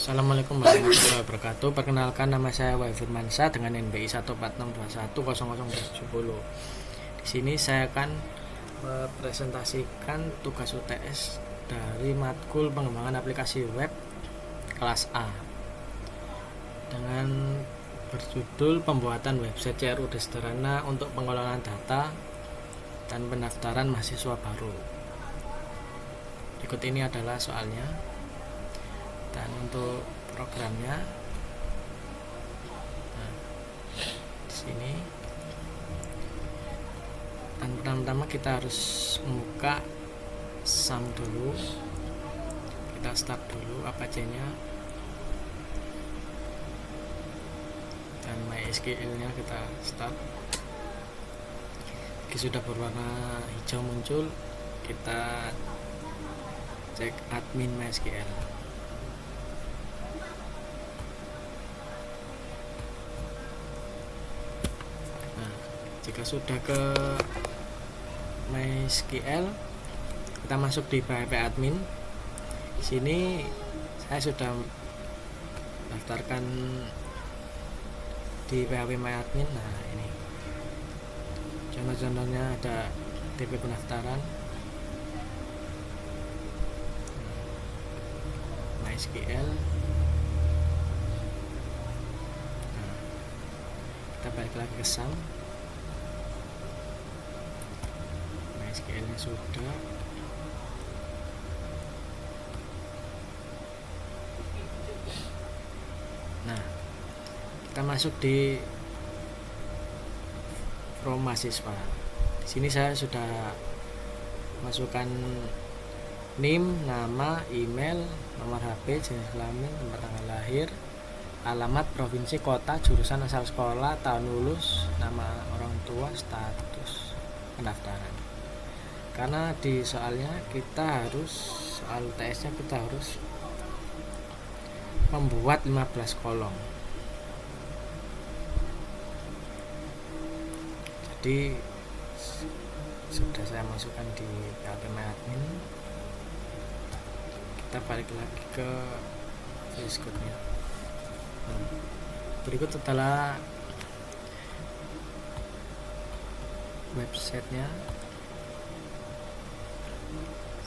Assalamualaikum warahmatullahi wabarakatuh. Perkenalkan, nama saya Wahyu Firmansyah dengan NBI 146210070. Di sini saya akan mempresentasikan tugas UTS dari matkul pengembangan aplikasi web kelas A dengan berjudul pembuatan website CRUD sederhana untuk pengelolaan data dan pendaftaran mahasiswa baru. Berikut ini adalah soalnya. Dan untuk programnya, di sini, dan pertama-tama kita harus membuka SAM dulu. Kita start dulu Apache-nya dan MySQL-nya kita start. Jika sudah berwarna hijau muncul, kita cek admin MySQL. Jika sudah ke MySQL, kita masuk di PHP admin. Di sini saya sudah daftarkan di PHP MyAdmin. Nah, ini contoh-contohnya ada DP pendaftaran, MySQL. Nah, kita balik lagi ke SAM. MySQL-nya sudah. Nah, kita masuk di from mahasiswa. Di sini saya sudah masukkan NIM, nama, email, nomor HP, jenis kelamin, tempat tanggal lahir, alamat, provinsi, kota, jurusan, asal sekolah, tahun lulus, nama orang tua, status pendaftaran. Karena di soalnya soal TS-nya kita harus membuat 15 kolom. Jadi sudah saya masukkan di PHP MyAdmin. Kita balik lagi ke VS Code-nya. Berikut adalah websitenya.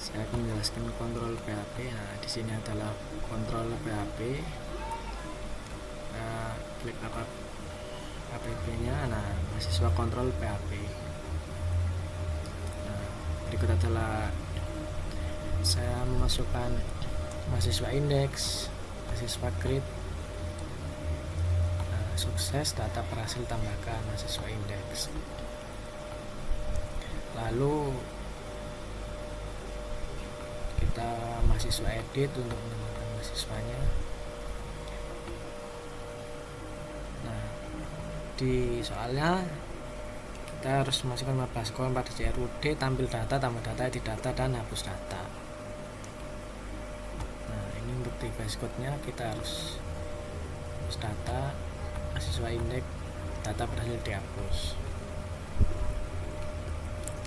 Saya akan menjelaskan kontrol PHP. Nah, di sini adalah kontrol PHP. Klik app-nya. Nah, mahasiswa kontrol PHP. Nah, berikut adalah saya memasukkan mahasiswa indeks, mahasiswa grid. Nah, sukses, data berhasil tambahkan mahasiswa indeks. Lalu kita mahasiswa edit untuk menambahkan mahasiswanya. Nah, di soalnya kita harus masukkan 15 kolom pada CRUD, tampil data, tambah data, edit data, dan hapus data. Nah, ini untuk device code-nya kita harus hapus data, mahasiswa indeks, data berhasil dihapus.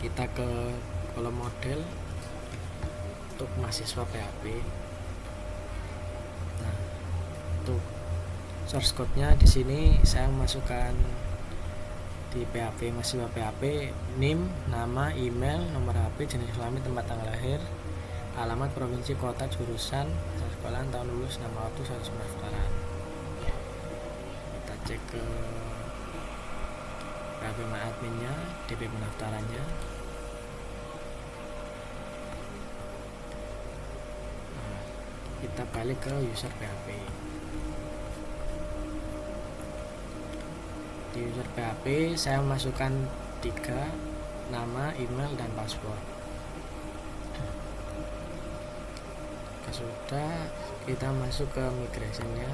Kita ke kolom model untuk mahasiswa PHP. Nah, untuk source code-nya di sini saya masukkan di PHP mahasiswa PHP NIM, nama, email, nomor HP, jenis kelamin, tempat tanggal lahir, alamat, provinsi, kota, jurusan, asal sekolah, tahun lulus, nama waktu, status pendaftaran. Kita cek ke PHP MyAdmin-nya, DP pendaftarannya. Kita balik ke user PHP. Di user PHP saya masukkan 3, nama, email, dan password. Sudah, kita masuk ke migration-nya.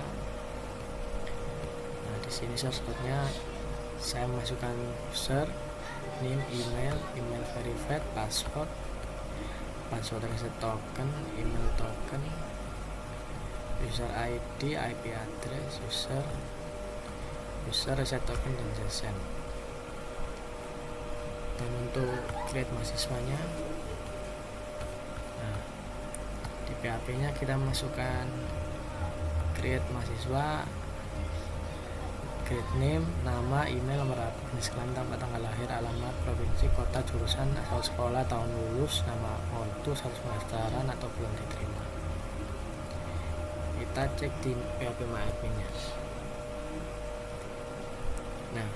Nah, di sini source code-nya saya masukkan user, name, email verified, password reset token, email token, user ID, IP address, user reset token, dan session. Dan untuk create mahasiswanya, nah, di PHP nya kita masukkan create mahasiswa, grade name, nama, email, nomor HP, jenis kelamin, tanggal lahir, alamat, provinsi, kota, jurusan, asal sekolah, tahun lulus, nama ortu, status pendaftaran atau belum diterima. Kita cek di PHP MyAdmin-nya. Nah,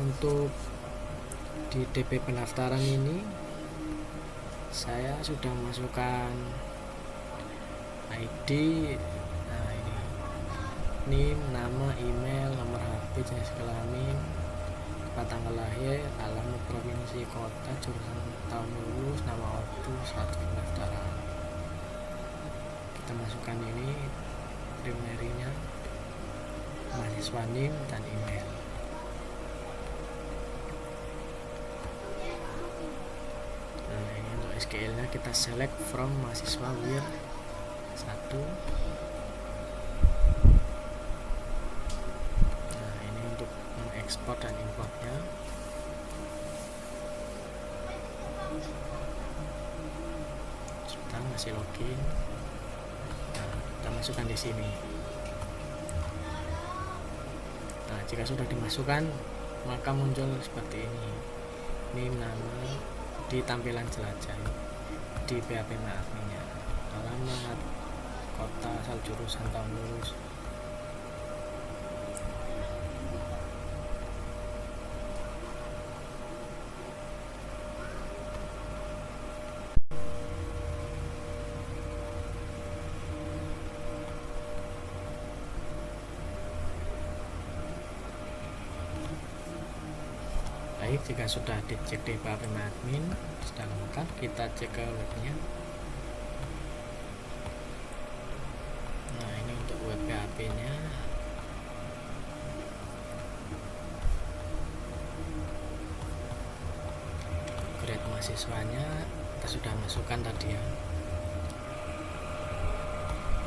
untuk di DP pendaftaran ini saya sudah masukkan ID, nah ini NIM, nama, email, nomor HP, jenis kelamin, tanggal lahir, alamat, provinsi, kota, jurusan, tahun lulus, nama ortu, status pendaftaran. Kita masukkan ini primary-nya, mahasiswa, NIM, dan email. Nah, ini untuk SQL-nya kita select from mahasiswa wir 1. Nah, ini untuk mengekspor dan importnya. Kita masih login. Nah, kita masukkan di sini. Nah, jika sudah dimasukkan, maka muncul seperti ini. Ini nama di tampilan jelajah di PHP MyAdmin-nya, alamat, kota, asal jurusan, tahun lulus. Baik, jika sudah dicek di PHP MyAdmin sudah lengkap, kita cek ke webnya. Nah, ini untuk web PHP-nya. Grade mahasiswanya kita sudah masukkan tadi ya.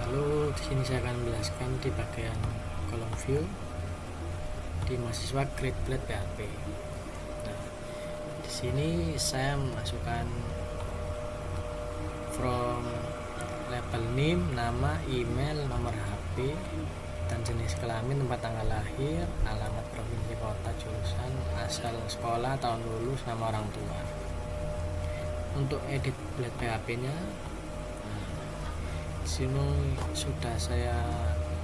Lalu di sini saya akan menjelaskan di bagian kolom view di mahasiswa grade blade PHP. Di sini saya masukkan from label name, nama, email, nomor HP, dan jenis kelamin, tempat tanggal lahir, alamat, provinsi, kota, jurusan, asal sekolah, tahun lulus, nama orang tua. Untuk edit blade PHP-nya, di sini sudah saya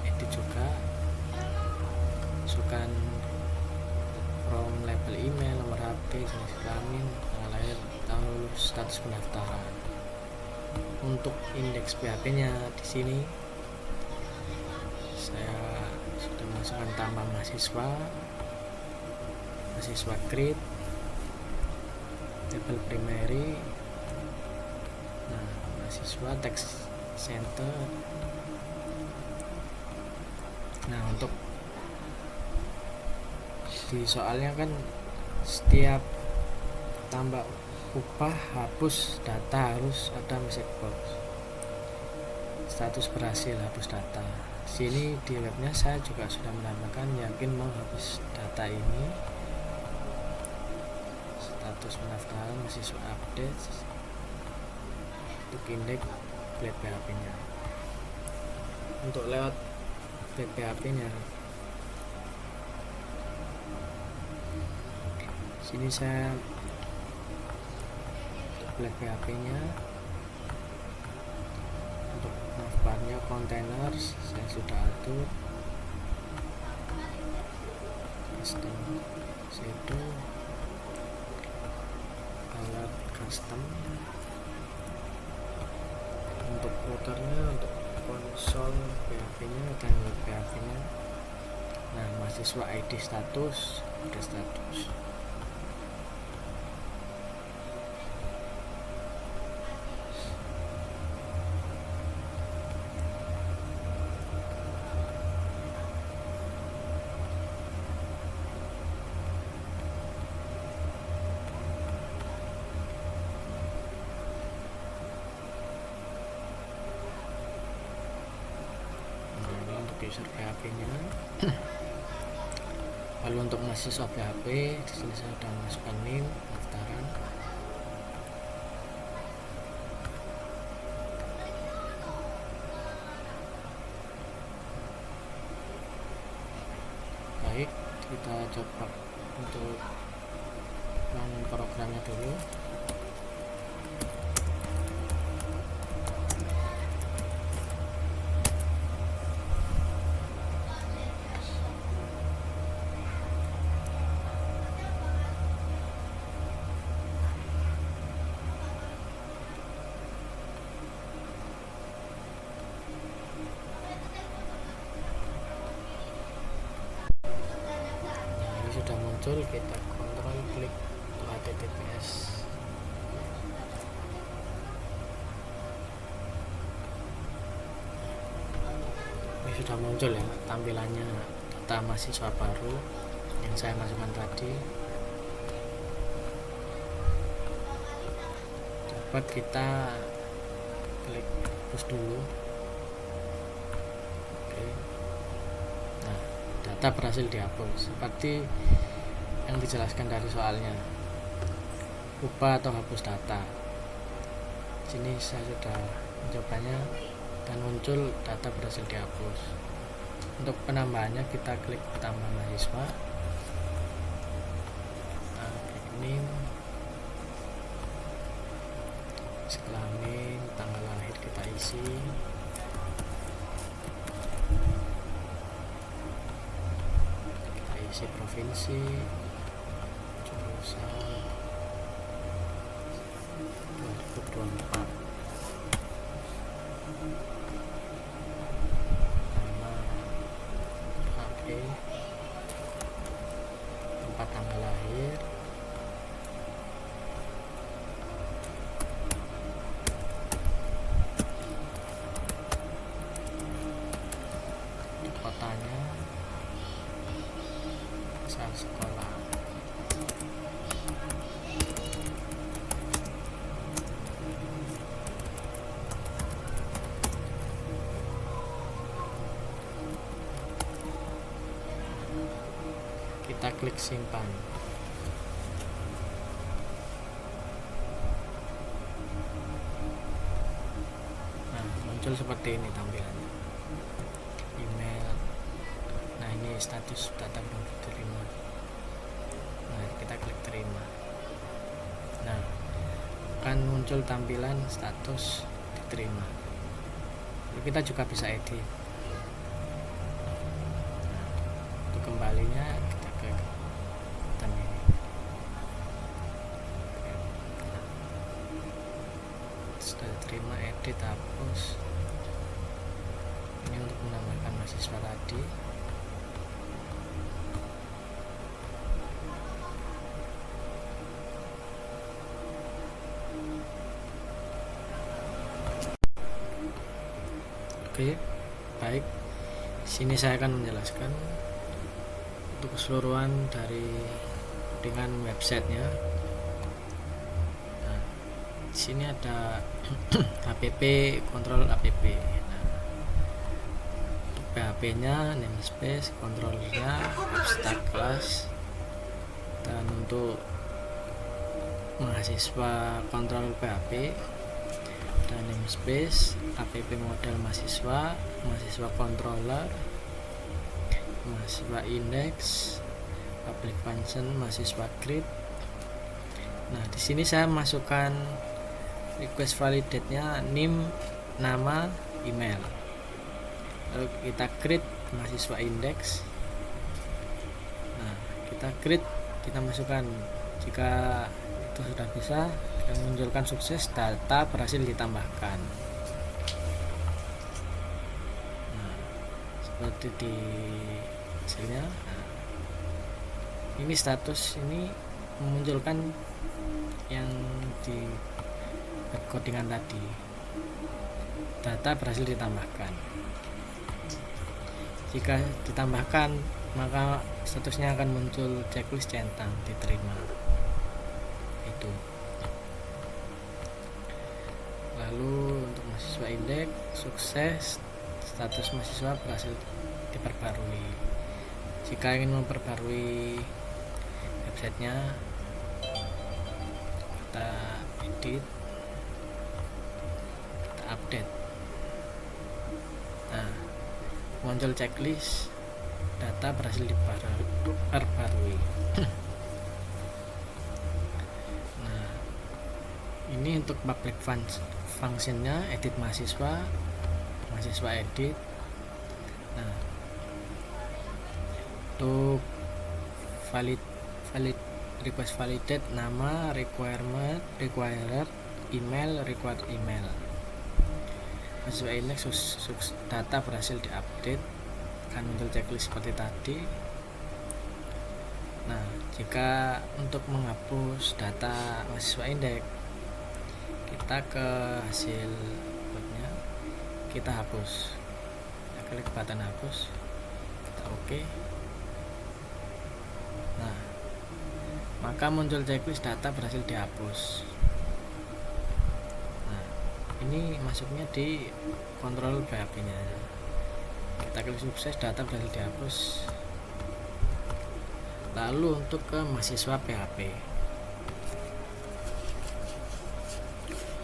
edit juga. Masukkan from label email, nomor HP, jenis kelamin, tanggal lahir, tahun lulus, status pendaftaran. Untuk indeks PHP-nya di sini saya sudah masukkan tambah mahasiswa, mahasiswa grade, label primary, nah mahasiswa text center. Nah, untuk di soalnya kan setiap tambah upah hapus data harus ada message box, status berhasil hapus data. Sini di webnya saya juga sudah menambahkan yakin mau hapus data ini, status pendaftaran mahasiswa update untuk indeks blade PHP nya. Untuk lewat blade PHP nya sini saya blade PHP nya untuk navbarnya containers saya sudah atur, custom shadow, alat custom. Untuk footernya, untuk konsol PHP nya dan web PHP nya, nah mahasiswa ID status, ada status. User PHP-nya. Lalu untuk mahasiswa PHP di sini saya sudah masukkan NIM, pendaftaran. Kita coba untuk run programnya dulu. Sudah muncul, kita kontrol klik HTTPS. Ini sudah muncul ya tampilannya, data mahasiswa baru yang saya masukkan tadi. Dapat kita klik hapus dulu. Oke. Nah, data berhasil dihapus seperti yang dijelaskan dari soalnya, ubah atau hapus data. Sini saya sudah mencobanya dan muncul data berhasil dihapus. Untuk penambahannya kita klik tambah mahasiswa. Nah, klik NIM, kelamin, tanggal lahir kita isi. Kita isi provinsi, jurusan 2024, nama HP, tempat tanggal lahir, di kotanya, asal sekolah. Kita klik simpan. Nah, muncul seperti ini tampilannya. Email. Nah, ini status data belum diterima. Nah, kita klik terima. Nah, akan muncul tampilan status diterima. Lalu kita juga bisa edit. Nah, untuk kembalinya kita ke button ini. Sudah diterima, edit, hapus. Ini untuk menambahkan mahasiswa tadi. Oke, baik. Sini saya akan menjelaskan untuk keseluruhan dari dengan websitenya. Nah, di sini ada HPP, kontrol APP. Nah, PHP-nya, namespace, kontrolnya, start class, dan untuk mahasiswa kontrol PHP dan namespace, APP model mahasiswa, mahasiswa controller, mahasiswa index, public function, mahasiswa grid. Nah, di sini saya masukkan request validate-nya NIM, nama, email. Lalu kita create mahasiswa index. Nah, kita create, kita masukkan. Jika itu sudah bisa, yang menunjukkan sukses, data berhasil ditambahkan. Nah, seperti di hasilnya. Nah, ini status ini memunculkan yang di codingan tadi, data berhasil ditambahkan. Jika ditambahkan, maka statusnya akan muncul checklist centang diterima. Itu. Lalu untuk mahasiswa indeks sukses, status mahasiswa berhasil diperbarui. Jika ingin memperbarui websitenya, kita edit, kita update. Nah, muncul checklist, data berhasil perbarui. Nah, ini untuk public functionnya, edit mahasiswa edit. Nah, untuk valid request validate, nama, required email, required email. Mahasiswa index data berhasil diupdate, akan muncul checklist seperti tadi. Nah, jika untuk menghapus data mahasiswa indeks, kita ke hasil webnya, kita hapus, kita klik button hapus, kita oke. Nah, maka muncul checklist data berhasil dihapus. Nah, ini masuknya di kontrol PHP nya, kita klik sukses, data berhasil dihapus. Lalu untuk ke mahasiswa PHP,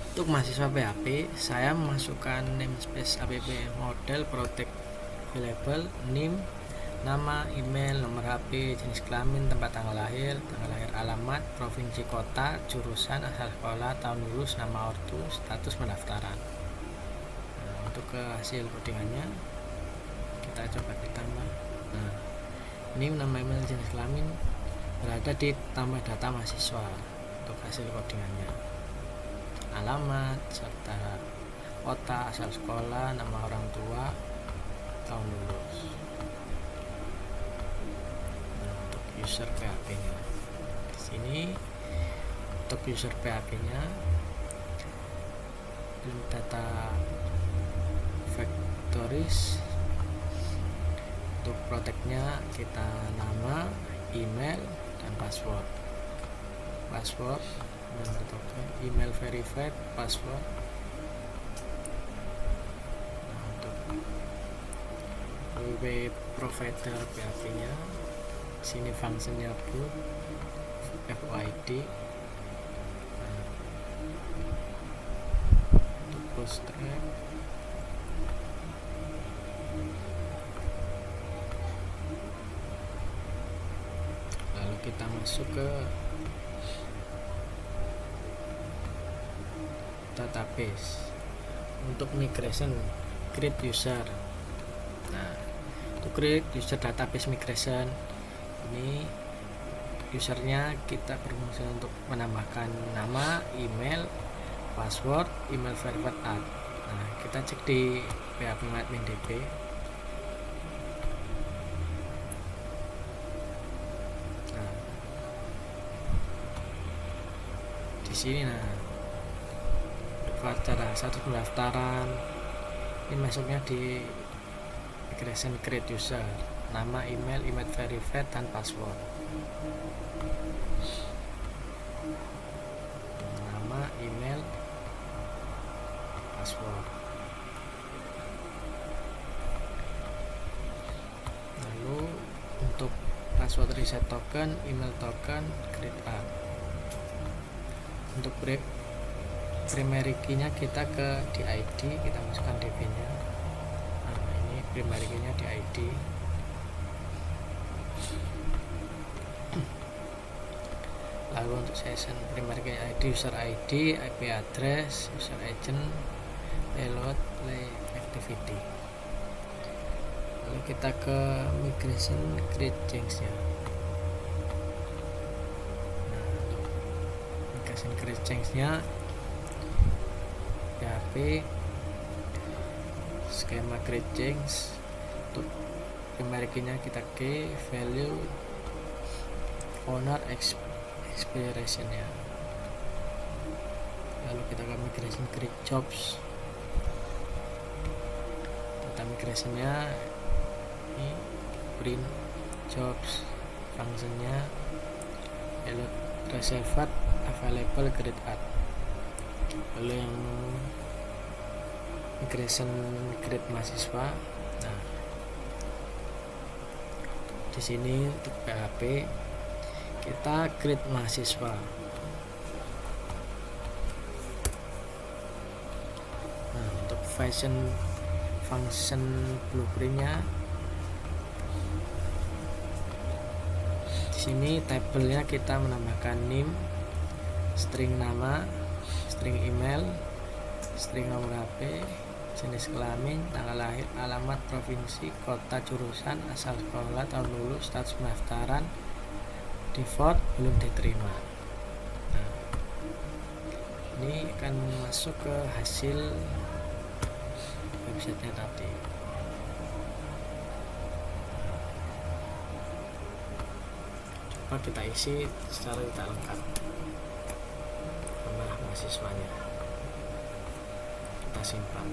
untuk mahasiswa PHP saya memasukkan namespace app model protect available, name, nama, email, nomor HP, jenis kelamin, tempat tanggal lahir, alamat, provinsi, kota, jurusan, asal sekolah, tahun lulus, nama ortu, status pendaftaran. Nah, untuk ke hasil codingannya kita coba ditambah. Nah, ini nama, email, jenis kelamin berada di tambah data mahasiswa. Untuk hasil codingannya, alamat serta kota, asal sekolah, nama orang tua, tahun lulus. Nah, untuk user PHP nya di sini, untuk user PHP nya data factories. Untuk protectnya kita nama, email, dan password dan email verified, password. Nah, untuk web provider PHP nya sini fungsinya boot FOID. Nah, untuk bootstrap kita masuk ke database. Untuk migration, create user. Nah, untuk create user database migration, ini usernya kita berfungsi untuk menambahkan nama, email, password, email verified ad. Nah, kita cek di PHP admin DB. Di sini, nah, cara satu pendaftaran ini masuknya di migration create user, nama, email verified, dan password. Nama, email, password. Lalu untuk password reset token, email token, create ad. Untuk primary key nya kita ke di ID, kita masukkan DB nya. Nah, ini primary key nya di ID. Lalu untuk session primary key ID, user ID, IP address, user agent, payload, activity. Lalu kita ke migration create change nya. Create change-nya PHP skema create change. Untuk primary key-nya kita ke value owner expiration nya. Lalu kita ke migration create jobs. Data migration-nya ini print jobs, fungsinya reserved available create ad. Lalu yang migration create mahasiswa. Nah, di sini untuk PHP kita create mahasiswa. Nah, untuk function blueprintnya sini tabelnya kita menambahkan NIM, string nama, string email, string nomor HP, jenis kelamin, tanggal lahir, alamat, provinsi, kota, jurusan, asal sekolah, tahun lulus, status pendaftaran, default, belum diterima. Nah, ini akan masuk ke hasil websitenya tadi. Coba kita isi secara tidak lengkap nama mahasiswanya, kita simpan.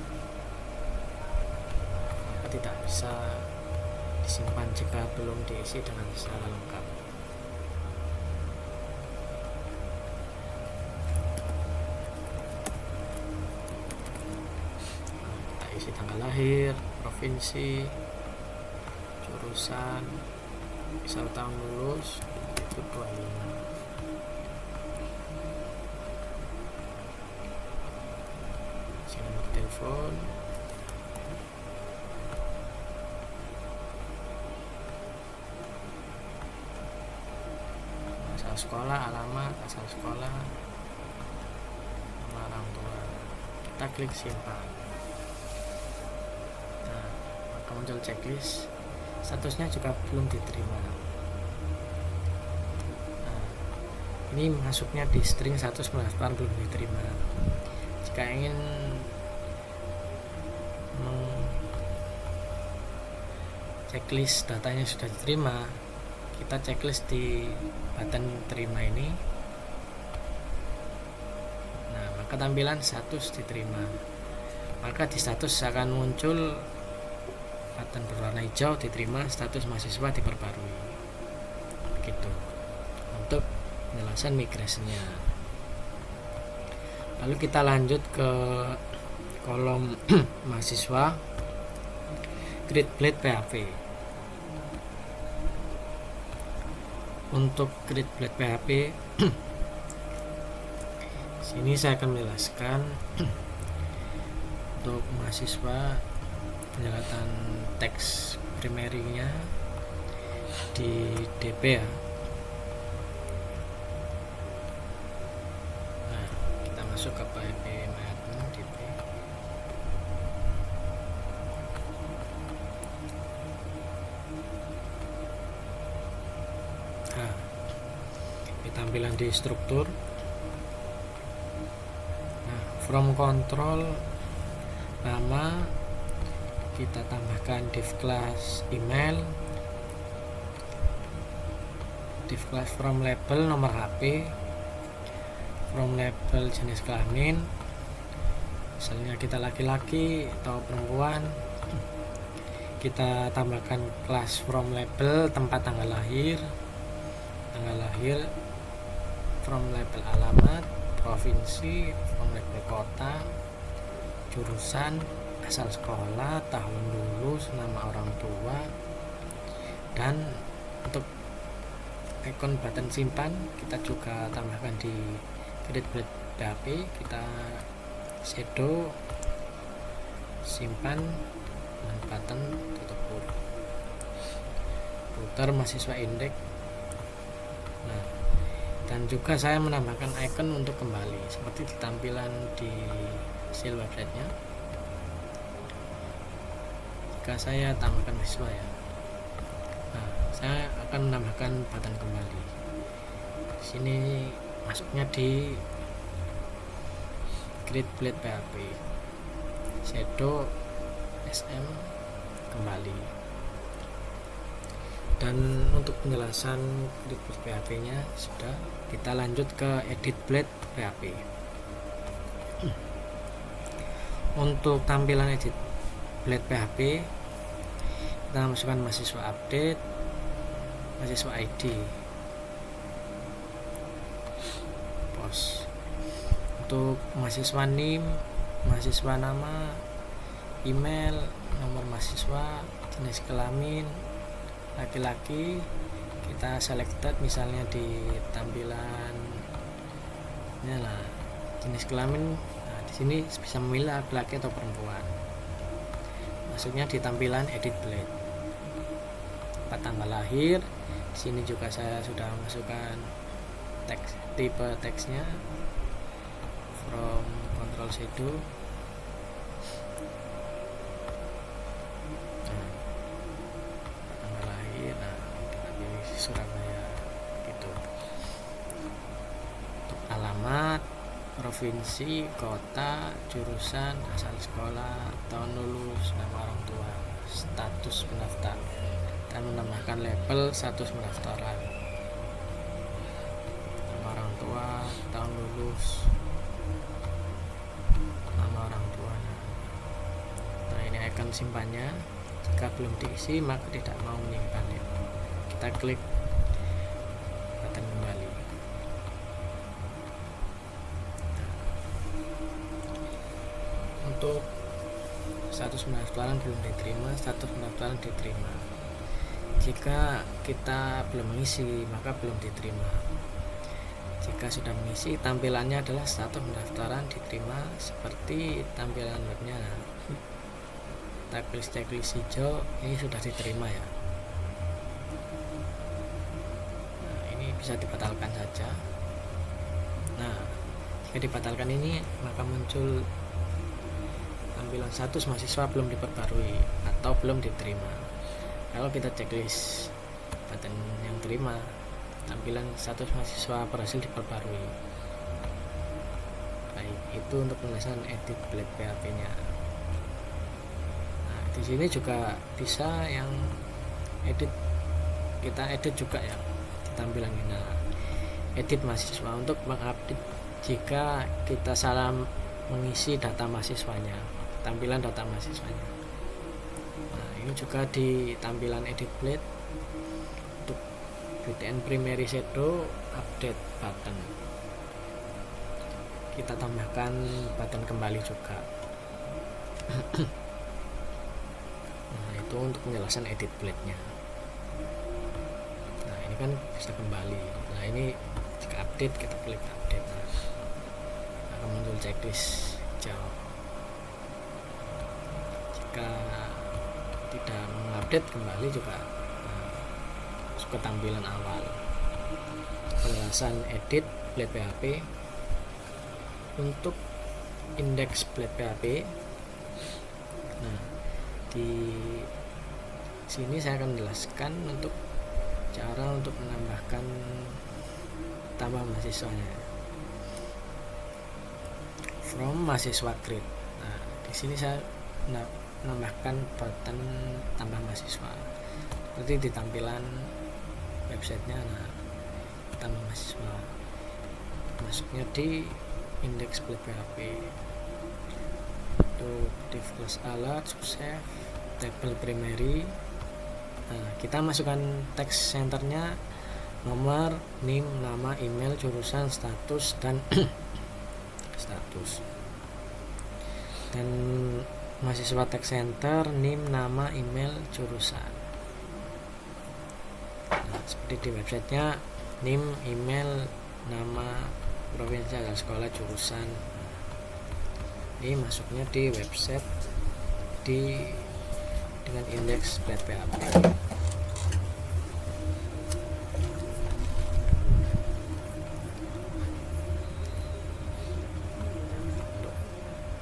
Maka tidak bisa disimpan jika belum diisi dengan secara lengkap. Kita isi tanggal lahir, provinsi, jurusan, misal tahun lulus itu 25. Sini nomor telepon, asal sekolah, alamat, asal sekolah, nama orang tua. Kita klik simpan. Nah, maka muncul checklist, statusnya juga belum diterima. Nah, ini masuknya di string status pendaftaran belum diterima. Jika ingin checklist datanya sudah diterima, kita checklist di button terima ini. Nah, maka tampilan status diterima, maka di status akan muncul button berwarna hijau diterima, status mahasiswa diperbarui. Begitu untuk penjelasan migrasinya. Lalu kita lanjut ke kolom mahasiswa GreatBlade PHP. Untuk GreatBlade PHP sini saya akan menjelaskan untuk mahasiswa penjelasan teks primary-nya di DP ya. Nah, kita masuk ke PHP MyAdmin DP. Nah, di tampilan di struktur, nah, from control nama kita tambahkan div class email, div class from label nomor HP, from label jenis kelamin, misalnya kita laki-laki atau perempuan. Kita tambahkan kelas from label tempat tanggal lahir, from label alamat, provinsi, from label kota, jurusan, asal sekolah, tahun lulus, nama orang tua. Dan untuk icon button simpan kita juga tambahkan di GreatBlade PHP. Kita shadow simpan dan button tutup kurung, footer mahasiswa indeks. Nah, dan juga saya menambahkan icon untuk kembali seperti di tampilan di hasil websitenya. Jika saya tambahkan mahasiswa ya, nah, saya akan menambahkan button kembali. Di sini masuknya di GreatBlade PHP, shadow SM kembali. Dan untuk penjelasan GreatBlade PHP nya sudah, kita lanjut ke EditBlade PHP. Untuk tampilan EditBlade PHP, kita masukkan mahasiswa update, mahasiswa ID, post. Untuk mahasiswa NIM, mahasiswa nama, email, nomor mahasiswa, jenis kelamin laki-laki, kita selected misalnya di tampilan ini lah, jenis kelamin. Nah, di sini bisa memilih laki-laki atau perempuan. Masuknya di tampilan EditBlade, tempat tanggal lahir, Sini juga saya sudah masukkan teks, tipe teksnya from control shadow. Tanggal lahir, kita pilih Surabaya gitu. Untuk alamat, provinsi, kota, jurusan, asal sekolah, tahun lulus, nama orang tua, status pendaftar, dan menambahkan label status pendaftaran, nama orang tua, tahun lulus, nama orang tua. Nah, ini icon simpannya. Jika belum diisi maka tidak mau menyimpan. Kita klik button kembali. Untuk status pendaftaran belum diterima, status pendaftaran diterima. Jika kita belum mengisi maka belum diterima. Jika sudah mengisi, tampilannya adalah status pendaftaran diterima seperti tampilan webnya. Kita klik checklist hijau, ini sudah diterima ya. Nah, ini bisa dibatalkan saja. Nah, jika dibatalkan ini maka muncul tampilan status mahasiswa belum diperbarui atau belum diterima. Kalau kita checklist button yang terima, tampilan status mahasiswa berhasil diperbarui. Baik, itu untuk penjelasan edit Blade PHP-nya. Nah, di sini juga bisa yang kita edit juga ya di tampilan ini. Nah, edit mahasiswa untuk mengupdate jika kita salah mengisi data mahasiswanya, tampilan data mahasiswanya. Nah, ini juga di tampilan edit Blade untuk BTN primary shadow update button, kita tambahkan button kembali juga. Nah, itu untuk penjelasan edit Blade nya. Nah, ini kan bisa kembali. Nah, ini jika update kita klik update, nah, akan muncul checklist hijau. Jika tidak mengupdate kembali juga ke tampilan awal. Penjelasan edit Blade PHP untuk indeks Blade PHP. Nah, di sini saya akan menjelaskan untuk cara untuk menambahkan tambah mahasiswanya from mahasiswa grade. Nah, di sini saya menambahkan button tambah mahasiswa seperti di tampilan websitenya. Nah, tambah mahasiswa masuknya di indeks Blade PHP. Untuk div class alert, sukses, table primary. Nah, kita masukkan teks centernya, nomor, name, nama, email, jurusan, status, dan status. Dan mahasiswa teks center, name, nama, email, jurusan. Nah, seperti di websitenya, name, email, nama, provinsi, asal sekolah, jurusan. Ini masuknya di website dengan indeks Blade PHP.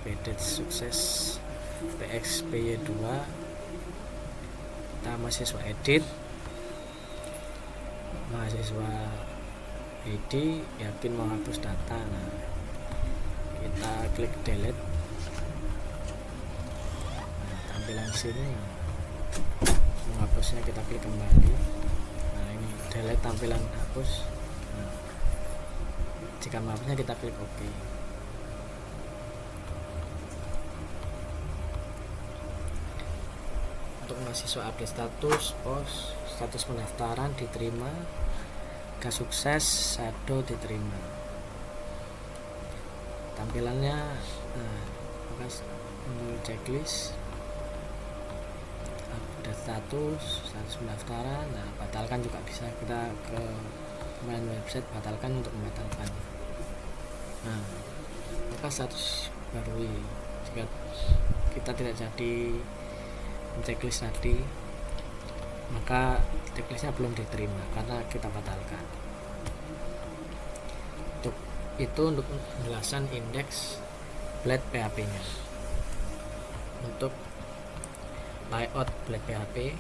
Edit sukses PXPY2, kita mahasiswa edit, mahasiswa ID yakin menghapus data. Nah, kita klik delete. Nah, tampilan sini menghapusnya kita klik kembali. Nah, ini delete tampilan hapus. Nah, jika menghapusnya kita klik OK. Untuk mahasiswa update status, post, status pendaftaran diterima, gak sukses, shadow diterima. Tampilannya checklist, update status pendaftaran. Nah, batalkan juga bisa, kita ke main website batalkan untuk membatalkan. Nah, maka status baru jika kita tidak jadi checklist tadi, maka checklistnya belum diterima karena kita batalkan. Untuk penjelasan indeks blade PHP nya. Untuk layout blade PHP,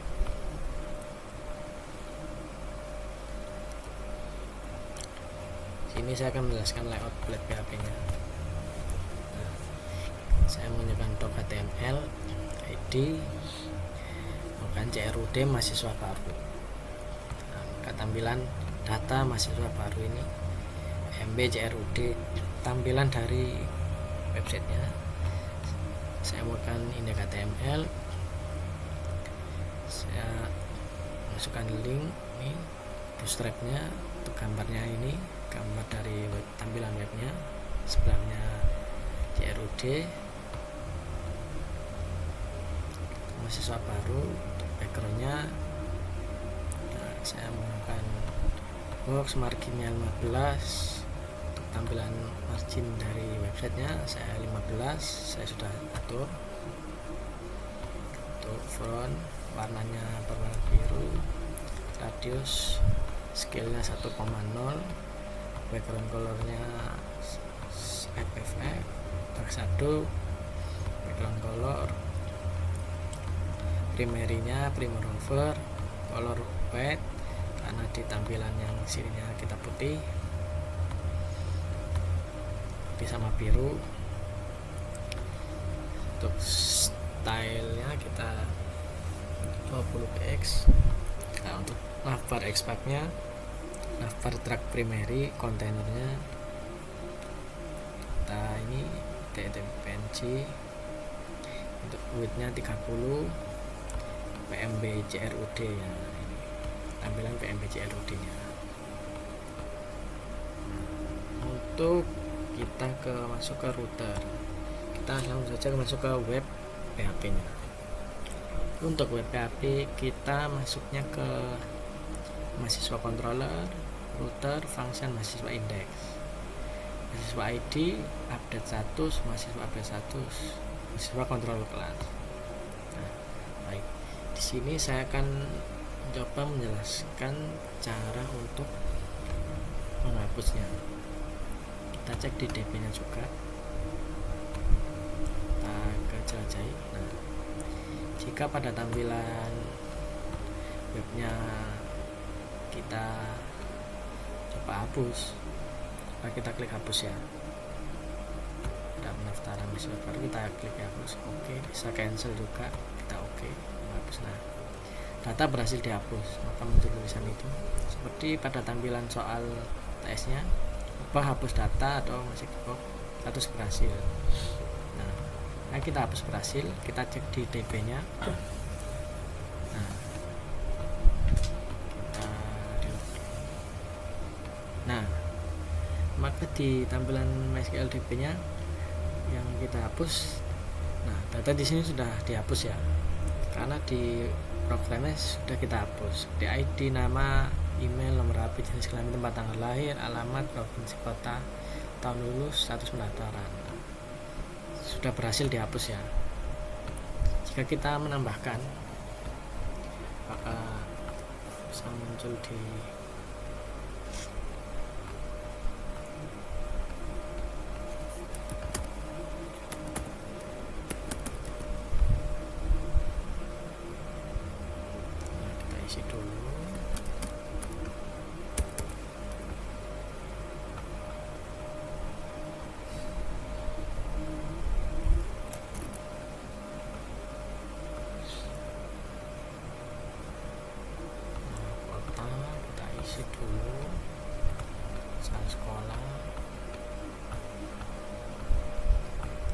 sini saya akan menjelaskan layout blade PHP nya. Saya menggunakan doc.html id bukan CRUD mahasiswa baru. Maka tampilan data mahasiswa baru ini MB CRUD, tampilan dari websitenya. Saya menggunakan index.html, saya masukkan link ini, bootstrapnya untuk gambarnya, ini gambar dari tampilan webnya, sebelahnya CRUD mahasiswa baru. Untuk backgroundnya saya menggunakan box marginnya 15. Untuk tampilan margin dari websitenya saya 15, saya sudah atur. Untuk font warnanya berwarna biru, radius scale nya 1,0, background colornya FFF shadow, background color primary-nya primer over, color white karena di tampilan yang sininya kita putih sama biru. Untuk stylenya kita 20px. Nah, untuk navbar expect-nya, navbar track primary, kontainernya kita ini PNG. Untuk width-nya 30, PMB CRUD ya, ini tampilan PMB CRUD nya. Untuk kita masuk ke router, kita langsung saja masuk ke web PHP nya. Untuk web PHP kita masuknya ke mahasiswa controller, router, function mahasiswa index, mahasiswa ID, update status, mahasiswa update status, mahasiswa controller class. Nah, baik, di sini saya akan coba menjelaskan cara untuk menghapusnya. Kita cek di DB nya juga, kita ke jelajahi. Nah, jika pada tampilan webnya kita coba hapus, maka kita klik hapus ya. Ada pendaftaran mahasiswa baru, kita klik hapus, oke. Bisa cancel juga, kita oke, hapus. Nah, data berhasil dihapus, maka muncul tulisan itu seperti pada tampilan soal TS nya, ubah hapus data atau masih kebok, status berhasil. Nah, kita hapus berhasil, kita cek di DB nya. Nah, maka di tampilan MySQL DB nya yang kita hapus, nah data di sini sudah dihapus ya, karena di programnya sudah kita hapus. Di ID, nama, email, nomor HP, jenis kelamin, tempat tanggal lahir, alamat, provinsi, kota, tahun lulus, status pendaftaran sudah berhasil dihapus ya. Jika kita menambahkan, maka bisa muncul di isi dulu. Kota kita isi dulu, asal sekolah.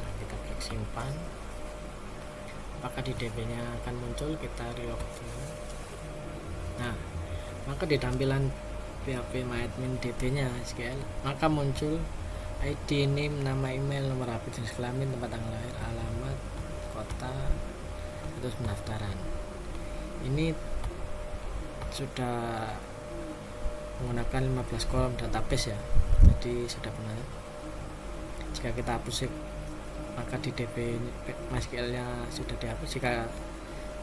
Nah, kita klik simpan, maka di DB nya akan muncul, kita relog dulu. Nah, maka di tampilan PHP MyAdmin DB nya SQL, maka muncul ID, name, nama, email, nomor HP, jenis kelamin, tempat tanggal lahir, alamat, kota, terus pendaftaran. Ini sudah menggunakan 15 kolom database ya, jadi sudah benar. Jika kita hapus, maka di DB MySQL nya sudah dihapus. Jika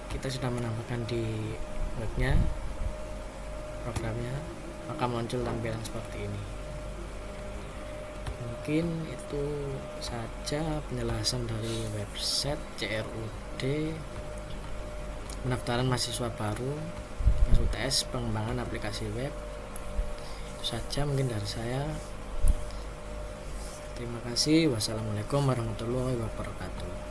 kita sudah menambahkan di webnya, programnya, maka muncul tampilan seperti ini. Mungkin itu saja penjelasan dari website CRUD pendaftaran mahasiswa baru UTS pengembangan aplikasi web. Itu saja mungkin dari saya. Terima kasih. Wassalamualaikum warahmatullahi wabarakatuh.